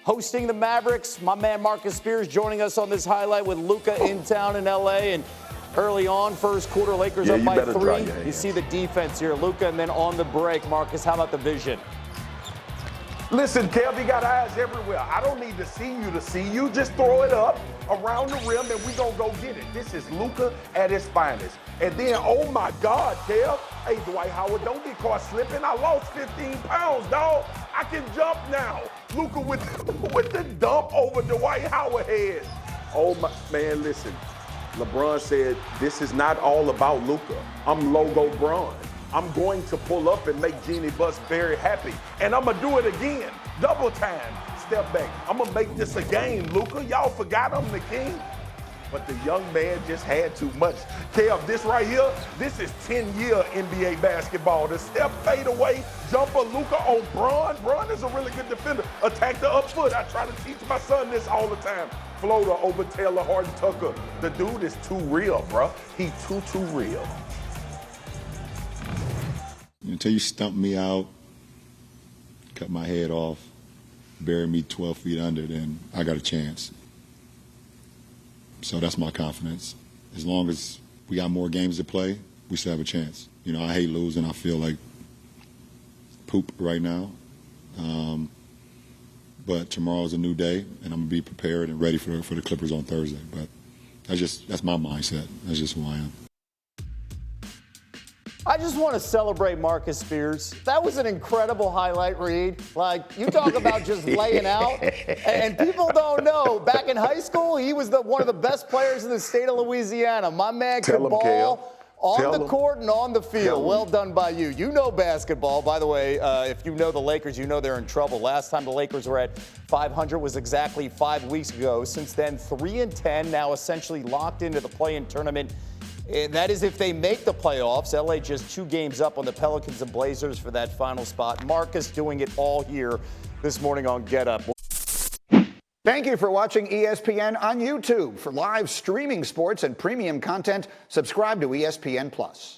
hosting the Mavericks. My man Marcus Spears joining us on this highlight with Luka in town in L.A. And early on, first quarter, Lakers up by 3. You see the defense here, Luka, and then on the break, Marcus, how about the vision? Listen, Kev, you got eyes everywhere. I don't need to see you. Just throw it up around the rim, and we gonna go get it. This is Luka at his finest. And then, oh my God, Kev. Hey, Dwight Howard, don't get caught slipping. I lost 15 pounds, dog. I can jump now. Luka with the dump over Dwight Howard head. Oh my, man, listen. LeBron said, this is not all about Luka. I'm Logo Bron. I'm going to pull up and make Jeannie Buss very happy. And I'm going to do it again. Double time. Step back. I'm going to make this a game, Luka. Y'all forgot I'm the king? But the young man just had too much. Kev, this right here, this is 10-year NBA basketball. The step fade away, jumper Luka on Bron. Bron is a really good defender. Attack the up foot. I try to teach my son this all the time. Floater over Taylor Horton Tucker. The dude is too real, bro. He too real. Until you stump me out, cut my head off, bury me 12 feet under, then I got a chance. So that's my confidence. As long as we got more games to play, we still have a chance. You know, I hate losing. I feel like poop right now. But tomorrow's a new day, and I'm going to be prepared and ready for the Clippers on Thursday. But that's my mindset. That's just who I am. I just want to celebrate Marcus Spears. That was an incredible highlight, Reed. Like, you talk about just laying out. And people don't know, back in high school, he was one of the best players in the state of Louisiana. My man could ball on the court and on the field. Well done by you. You know basketball. By the way, if you know the Lakers, you know they're in trouble. Last time the Lakers were at 500 was exactly 5 weeks ago. Since then, 3-10, now essentially locked into the play-in tournament. And that is if they make the playoffs. LA just 2 games up on the Pelicans and Blazers for that final spot. Marcus doing it all here this morning on Get Up. Thank you for watching ESPN on YouTube. For live streaming sports and premium content, subscribe to ESPN+.